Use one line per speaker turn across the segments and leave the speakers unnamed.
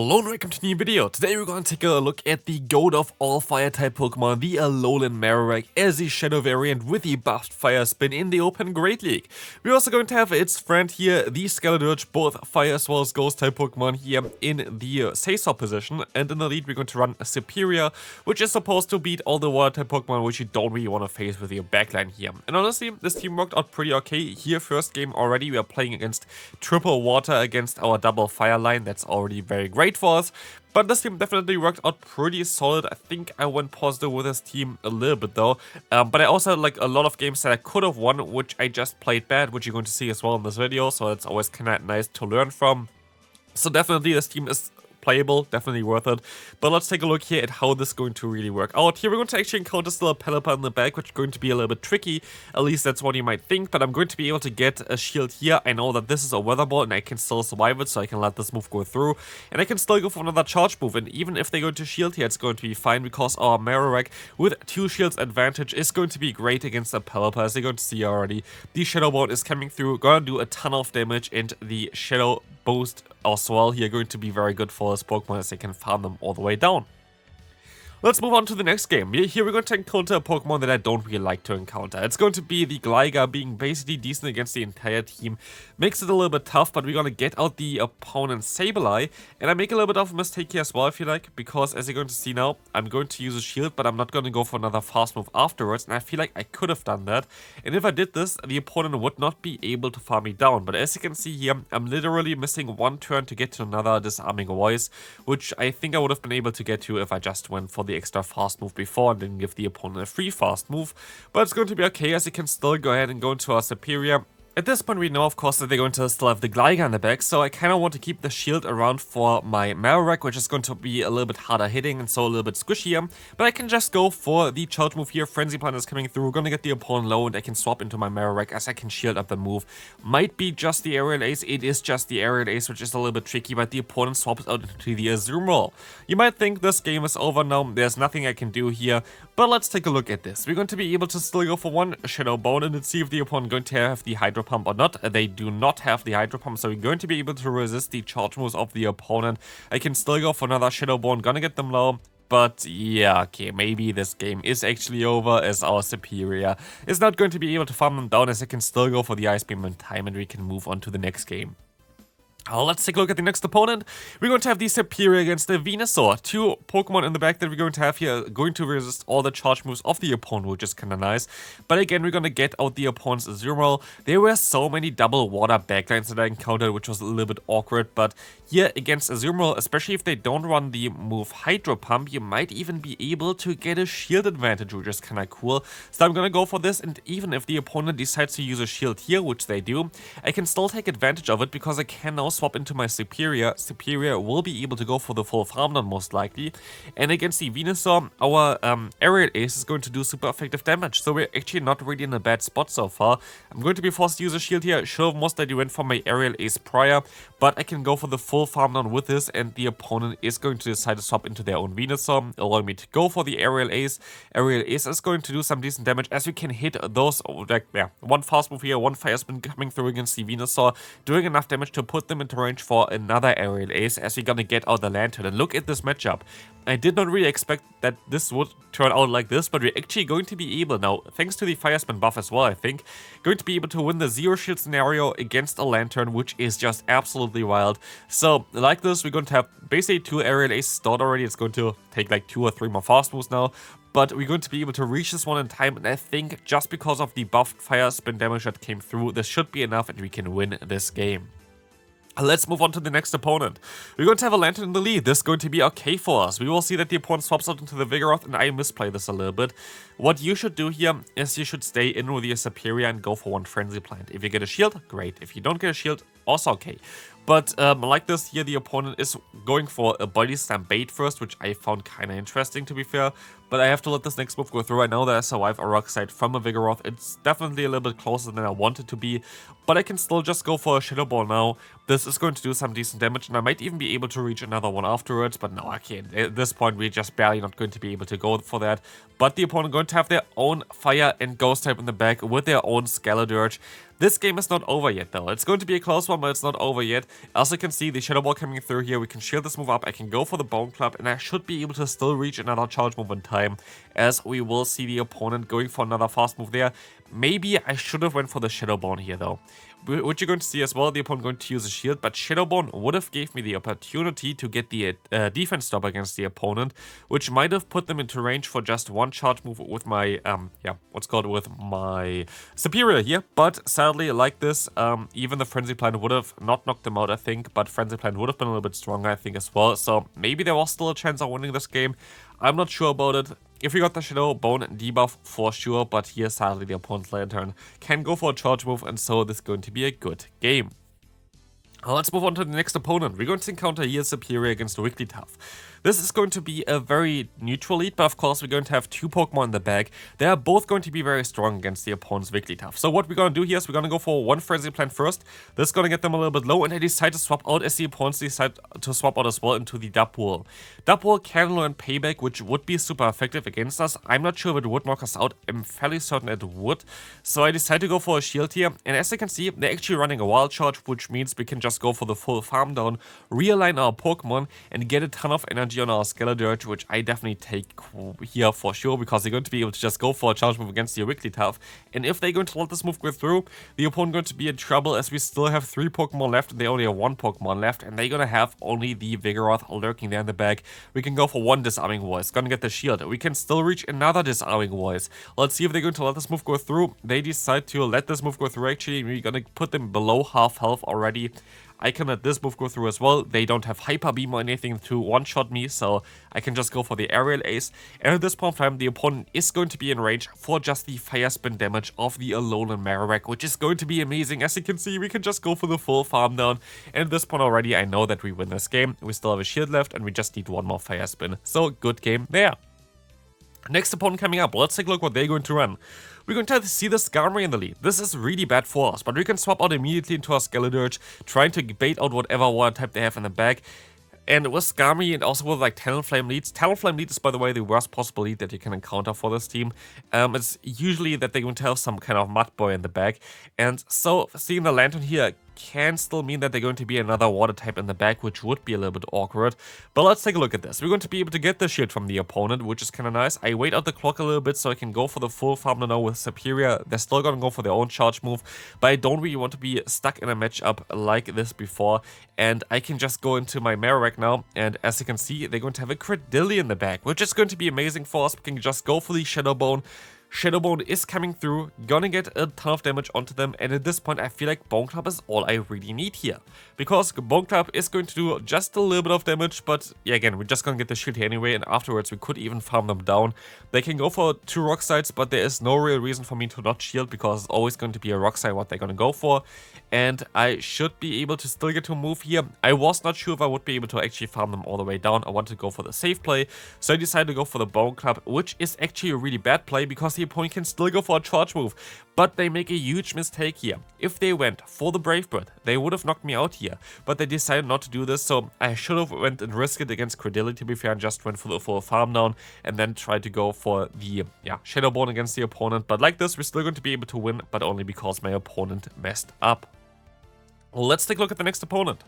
Hello and welcome to a new video. Today we're going to take a look at the GOAT of all fire-type Pokemon, the Alolan Marowak, as the Shadow variant with the buffed Fire Spin in the Open Great League. We're also going to have its friend here, the Skeledirge, both Fire as well as Ghost-type Pokemon here in the Say-So position. And in the lead we're going to run a Superior, which is supposed to beat all the Water-type Pokemon which you don't really want to face with your backline here. And honestly, this team worked out pretty okay here. First game already, we are playing against triple Water against our double Fire line. That's already very great for us, but this team definitely worked out pretty solid. I think I went positive with this team a little bit though, but I also had like a lot of games that I could have won, which I just played bad, which you're going to see as well in this video, so it's always kind of nice to learn from. So definitely this team is playable, definitely worth it. But let's take a look here at how this is going to really work out. Here we're going to actually encounter still a Pelipper in the back, which is going to be a little bit tricky. At least that's what you might think, but I'm going to be able to get a shield here. I know that this is a Weather Ball and I can still survive it, so I can let this move go through. And I can still go for another charge move, and even if they go to shield here, it's going to be fine, because our Marowak with 2 shields advantage is going to be great against the Pelipper, as you're going to see already. The Shadow Ball is coming through, gonna do a ton of damage, and the Shadow Boost as well here going to be very good for this Pokemon, as they can farm them all the way down. Let's move on to the next game. Here we're going to encounter a Pokemon that I don't really like to encounter. It's going to be the Gligar, being basically decent against the entire team. Makes it a little bit tough, but we're going to get out the opponent's Sableye. And I make a little bit of a mistake here as well, I feel like, because as you're going to see now, I'm going to use a shield, but I'm not going to go for another fast move afterwards. And I feel like I could have done that. And if I did this, the opponent would not be able to farm me down. But as you can see here, I'm literally missing one turn to get to another Disarming Voice, which I think I would have been able to get to if I just went for the extra fast move before and didn't give the opponent a free fast move. But it's going to be okay, as you can still go ahead and go into our Superior. At this point we know of course that they're going to still have the Gligar in the back, so I kind of want to keep the shield around for my Marowak, which is going to be a little bit harder hitting and so a little bit squishier. But I can just go for the charge move here. Frenzy Plant is coming through, we're going to get the opponent low, and I can swap into my Marowak as I can shield up the move. Might be just the Aerial Ace, it is just the Aerial Ace, which is a little bit tricky, but the opponent swaps out into the Azumarill. You might think this game is over now, there's nothing I can do here, but let's take a look at this. We're going to be able to still go for one Shadow Bone and see if the opponent is going to have the Hydro Pump or not. They do not have the Hydro Pump, so we're going to be able to resist the charge moves of the opponent. I can still go for another Shadow Bone, gonna get them low. But yeah, okay, maybe this game is actually over, as our Superior is not going to be able to farm them down, as I can still go for the Ice Beam in time and we can move on to the next game. Let's take a look at the next opponent. We're going to have the Superior against the Venusaur. 2 Pokemon in the back that we're going to have here, going to resist all the charge moves of the opponent, which is kind of nice. But again, we're going to get out the opponent's Azumarill. There were so many double water backlines that I encountered, which was a little bit awkward. But here against Azumarill, especially if they don't run the move Hydro Pump, you might even be able to get a shield advantage, which is kind of cool. So I'm going to go for this, and even if the opponent decides to use a shield here, which they do, I can still take advantage of it, because I can now swap into my Superior. Superior will be able to go for the full farm down most likely, and against the Venusaur, our Aerial Ace is going to do super effective damage, so we're actually not really in a bad spot so far. I'm going to be forced to use a shield here. Should have most likely went for my Aerial Ace prior, but I can go for the full farm down with this, and the opponent is going to decide to swap into their own Venusaur, allowing me to go for the Aerial Ace. Aerial Ace is going to do some decent damage, as we can hit those, like, yeah, one fast move here, one Fire Spin coming through against the Venusaur, doing enough damage to put them into range for another Aerial Ace, as we're gonna get out the Lantern. And look at this matchup. I did not really expect that this would turn out like this, but we're actually going to be able now, thanks to the Fire Spin buff as well, I think, going to be able to win the Zero Shield scenario against a Lantern, which is just absolutely wild. So, like this, we're going to have basically 2 Aerial Aces stored already. It's going to take like 2 or 3 more fast moves now, but we're going to be able to reach this one in time, and I think just because of the buffed Fire Spin damage that came through, this should be enough and we can win this game. Let's move on to the next opponent. We're going to have a Lantern in the lead. This is going to be okay for us. We will see that the opponent swaps out into the Vigoroth, and I misplay this a little bit. What you should do here is you should stay in with your Superior and go for one Frenzy Plant. If you get a shield, great. If you don't get a shield, also okay. But like this here, the opponent is going for a Body Slam bait first, which I found kind of interesting, to be fair. But I have to let this next move go through. I know that I survived a Rock Slide from a Vigoroth. It's definitely a little bit closer than I want it to be. but I can still just go for a Shadow Ball now. This is going to do some decent damage, and I might even be able to reach another one afterwards, but no, I can't. At this point, we're just barely not going to be able to go for that. But the opponent going to have their own Fire and Ghost type in the back with their own Skeledirge. This game is not over yet, though. It's going to be a close one, but it's not over yet. As you can see, the Shadow Ball coming through here, we can shield this move up, I can go for the Bone Club, and I should be able to still reach another charge move in time, as we will see the opponent going for another fast move there. Maybe I should have went for the Shadow Bone here, though. What you're going to see as well, the opponent going to use a shield, but Shadow Bone would have gave me the opportunity to get the defense stop against the opponent, which might have put them into range for just one charge move with my, with my Superior here. But sadly, like this, even the Frenzy Plant would have not knocked them out, I think, but Frenzy Plant would have been a little bit stronger, I think, as well. So maybe there was still a chance of winning this game. I'm not sure about it. If we got the Shadow Bone debuff, for sure, but here sadly the opponent's Lantern can go for a charge move, and so this is going to be a good game. Let's move on to the next opponent. We're going to encounter here Superior against Wigglytuff. This is going to be a very neutral lead, but of course we're going to have two Pokemon in the bag. They are both going to be very strong against the opponent's Wigglytuff. So what we're going to do here is we're going to go for one Frenzy Plant first. This is going to get them a little bit low, and they decide to swap out as the opponents decide to swap out as well into the Dubwool. Dubwool can learn Payback, which would be super effective against us. I'm not sure if it would knock us out. I'm fairly certain it would. So I decided to go for a shield here, and as you can see, they're actually running a Wild Charge, which means we can just go for the full farm down, realign our Pokemon, and get a ton of energy on our Skeledirge, which I definitely take here for sure, because they're going to be able to just go for a charge move against the Wigglytuff. And if they're going to let this move go through, the opponent going to be in trouble, as we still have 3 Pokemon left, and they only have 1 Pokemon left, and they're going to have only the Vigoroth lurking there in the back. We can go for one Disarming Voice, gonna get the shield. We can still reach another Disarming Voice. Let's see if they're going to let this move go through. They decide to let this move go through, actually. We're gonna put them below half health already. I can let this move go through as well. They don't have Hyper Beam or anything to one-shot me, so I can just go for the Aerial Ace. And at this point in time, the opponent is going to be in range for just the Fire Spin damage of the Alolan Marowak, which is going to be amazing. As you can see, we can just go for the full farm down. And at this point already, I know that we win this game. We still have a shield left, and we just need one more Fire Spin. So, good game there. Next opponent coming up, let's take a look what they're going to run. We're going to see the Skarmory in the lead. This is really bad for us, but we can swap out immediately into our Skeledirge, trying to bait out whatever water type they have in the bag. And with Skarmory and also with like Talonflame leads. Talonflame lead is, by the way, the worst possible lead that you can encounter for this team. It's usually that they're going to have some kind of Mud Boy in the bag. And so seeing the Lantern here can still mean that they're going to be another water type in the back, which would be a little bit awkward. But let's take a look at this. We're going to be able to get the shield from the opponent, which is kind of nice. I wait out the clock a little bit so I can go for the full farm now with Superior. They're still going to go for their own charge move, but I don't really want to be stuck in a matchup like this before. And I can just go into my Marowak now, and as you can see, they're going to have a Credilli in the back, which is going to be amazing for us. We can just go for the Shadow Bone. Shadow Bone is coming through, gonna get a ton of damage onto them, and at this point I feel like Bone Club is all I really need here. Because Bone Club is going to do just a little bit of damage, but yeah, again, we're just gonna get the shield here anyway, and afterwards we could even farm them down. They can go for 2 Rock Slides, but there is no real reason for me to not shield, because it's always going to be a Rock Slide what they're gonna go for. And I should be able to still get to move here. I was not sure if I would be able to actually farm them all the way down. I wanted to go for the safe play, so I decided to go for the Bone Club, which is actually a really bad play, because the opponent can still go for a charge move. But they make a huge mistake here. If they went for the Brave Bird, they would have knocked me out here. But they decided not to do this, so I should have went and risked it against Credilli, to be fair, and just went for the full farm down, and then tried to go for the Shadow Bone against the opponent. But like this, we're still going to be able to win, but only because my opponent messed up. Let's take a look at the next opponent.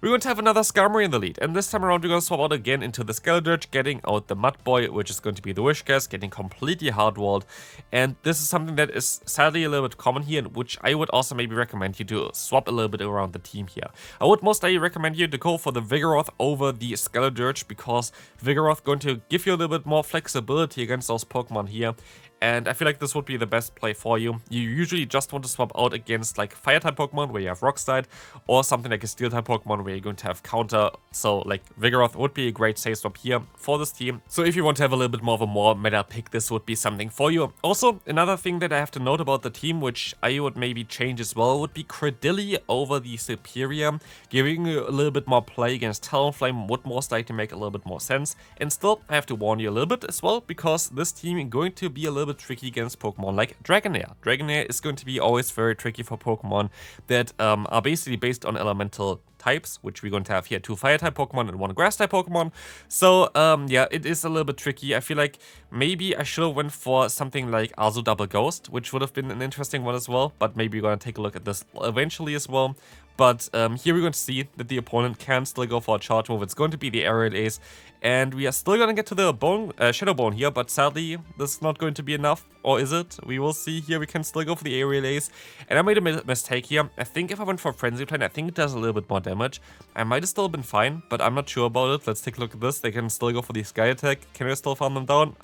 We're going to have another Skarmory in the lead, and this time around we're going to swap out again into the Skeledirge, getting out the Mud Boy, which is going to be the Wishcast, getting completely hard-walled. And this is something that is sadly a little bit common here, which I would also maybe recommend you to swap a little bit around the team here. I would most likely recommend you to go for the Vigoroth over the Skeledirge, because Vigoroth going to give you a little bit more flexibility against those Pokemon here. And I feel like this would be the best play for you. You usually just want to swap out against like Fire-type Pokemon where you have Rock Slide, or something like a Steel-type Pokemon where you're going to have Counter. So like Vigoroth would be a great safe swap here for this team. So if you want to have a little bit more of a meta pick, this would be something for you. Also, another thing that I have to note about the team, which I would maybe change as well, would be Credilli over the Superior. Giving you a little bit more play against Talonflame would most likely make a little bit more sense. And still, I have to warn you a little bit as well, because this team is going to be a little bit little bit tricky against Pokemon like Dragonair. Dragonair is going to be always very tricky for Pokemon that are basically based on elemental types, which we're going to have here 2 fire-type Pokemon and 1 grass-type Pokemon. So, yeah, it is a little bit tricky. I feel like maybe I should have went for something like Azu Double Ghost, which would have been an interesting one as well, but maybe we're going to take a look at this eventually as well. But here we're going to see that the opponent can still go for a charge move. It's going to be the Aerial Ace, and we are still going to get to the Shadow Bone here, but sadly, this is not going to be enough, or is it? We will see here. We can still go for the Aerial Ace, and I made a mistake here. I think if I went for Frenzy Plant, I think it does a little bit more damage. I might have still been fine, but I'm not sure about it. Let's take a look at this. They can still go for the Sky Attack. Can I still farm them down?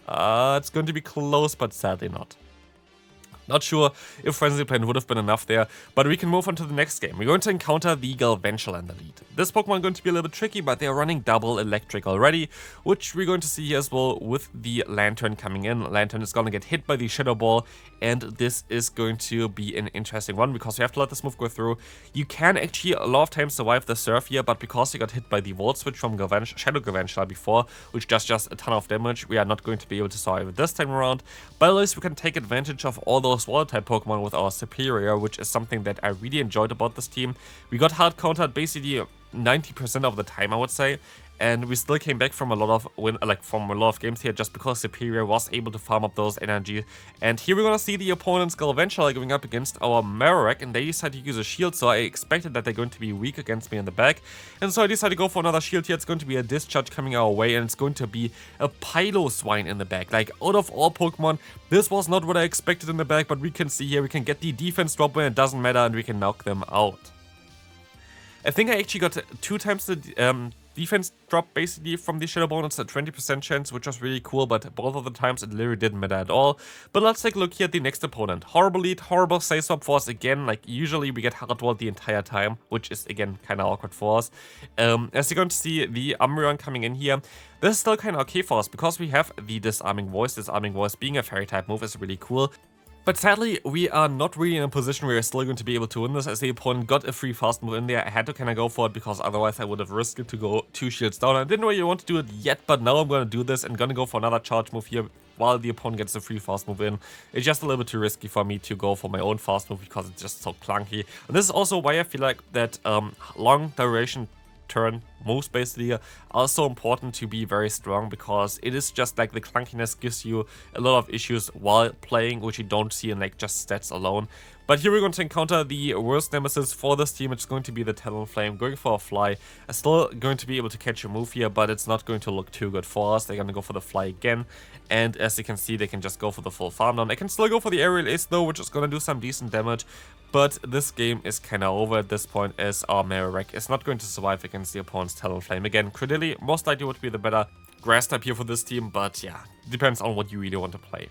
It's going to be close, but sadly not. Not sure if Frenzy Plant would have been enough there, but we can move on to the next game. We're going to encounter the Galvantula in the lead. This Pokemon is going to be a little bit tricky, but they are running double electric already, which we're going to see here as well with the Lantern coming in. Lantern is going to get hit by the Shadow Ball, and this is going to be an interesting one because we have to let this move go through. You can actually a lot of times survive the Surf here, but because you got hit by the Volt Switch from Shadow Galvantula before, which does just a ton of damage, we are not going to be able to survive it this time around. But at least we can take advantage of all those Water-type Pokemon with our Superior, which is something that I really enjoyed about this team. We got hard countered basically 90% of the time, I would say, and we still came back from a lot of games here just because Superior was able to farm up those energy. And here we're gonna see the opponent's Galvantula going up against our Marowak, and they decided to use a shield, so I expected that they're going to be weak against me in the back, and so I decided to go for another shield here. It's going to be a Discharge coming our way, and it's going to be a Piloswine in the back. Like, out of all Pokemon, this was not what I expected in the back, but we can see here we can get the defense drop when it doesn't matter, and we can knock them out. I think I actually got 2 times the defense drop basically from the Shadow Bone. It's a 20% chance, which was really cool, but both of the times it literally didn't matter at all. But let's take a look here at the next opponent. Horrible lead, horrible save swap for us again. Like, usually we get hardwalled the entire time, which is again kind of awkward for us. As you're going to see, the Umbreon coming in here, this is still kind of okay for us because we have the Disarming Voice. Disarming Voice being a fairy type move is really cool. But sadly, we are not really in a position where we're still going to be able to win this, as the opponent got a free fast move in there. I had to kind of go for it because otherwise I would have risked it to go 2 shields down. I didn't really want to do it yet, but now I'm going to do this and going to go for another charge move here while the opponent gets a free fast move in. It's just a little bit too risky for me to go for my own fast move because it's just so clunky. And this is also why I feel like that long duration turn moves basically are so important to be very strong, because it is just like the clunkiness gives you a lot of issues while playing, which you don't see in like just stats alone. But here we're going to encounter the worst nemesis for this team. It's going to be the Talonflame, going for a Fly. I'm still going to be able to catch a move here, but it's not going to look too good for us. They're going to go for the Fly again, and as you can see, they can just go for the full farm down. I can still go for the Aerial Ace though, which is going to do some decent damage, but this game is kind of over at this point, as our Marowak is not going to survive against the opponent's Talonflame again. Credilli most likely would be the better grass type here for this team, but yeah, depends on what you really want to play.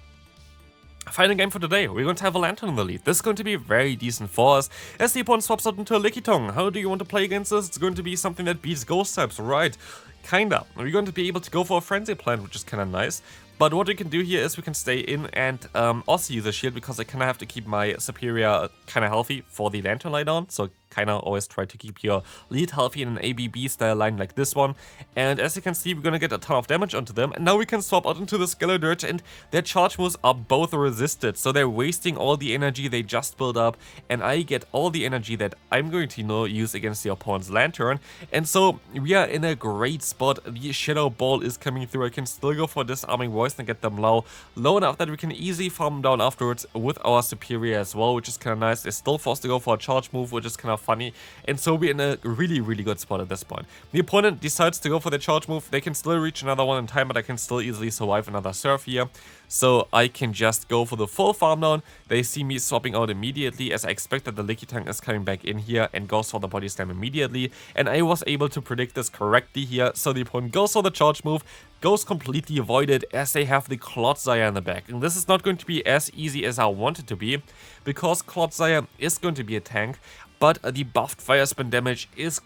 Final game for today, we're going to have a Lantern in the lead. This is going to be very decent for us, as the opponent swaps out into a Lickitung. How do you want to play against this? It's going to be something that beats Ghost types, right? Kinda. We're going to be able to go for a Frenzy Plant, which is kind of nice. But what we can do here is we can stay in and also use a shield, because I kind of have to keep my Superior kind of healthy for the Lantern lie down. So kind of always try to keep your lead healthy in an ABB style line like this one. And as you can see, we're going to get a ton of damage onto them. And now we can swap out into the Skeledirge, and their charge moves are both resisted. So they're wasting all the energy they just built up, and I get all the energy that I'm going to use against the opponent's Lantern. And so we are in a great spot. The Shadow Ball is coming through. I can still go for Disarming Voice and get them low enough that we can easily farm them down afterwards with our Superior as well, which is kind of nice. They're still forced to go for a charge move, which is kind of funny, and so we're in a really good spot at this point. The opponent decides to go for the charge move. They can still reach another one in time, but I can still easily survive another Surf here, so I can just go for the full farm down. They see me swapping out immediately, as I expect that the Lickitung is coming back in here and goes for the Body Slam immediately, and I was able to predict this correctly here. So the opponent goes for the charge move, goes completely avoided, as they have the Clodsire in the back. And this is not going to be as easy as I want it to be, because Clodsire is going to be a tank, but the buffed fire spin damage is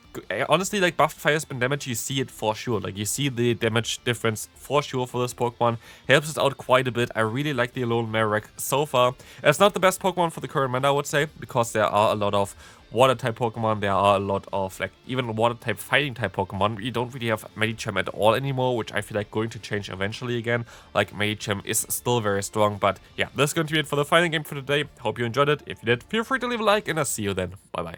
honestly, like, buffed fire spin damage, you see it for sure. Like, you see the damage difference for sure for this Pokemon. Helps us out quite a bit. I really like the Alolan Marowak so far. It's not the best Pokemon for the current meta, I would say, because there are a lot of water type Pokemon, there are a lot of, like, even water type fighting type Pokemon. We don't really have Medicham at all anymore, which I feel like going to change eventually again. Like, Medicham is still very strong, but yeah, this is going to be it for the final game for today. Hope you enjoyed it. If you did, feel free to leave a like, and I'll see you then. Bye bye.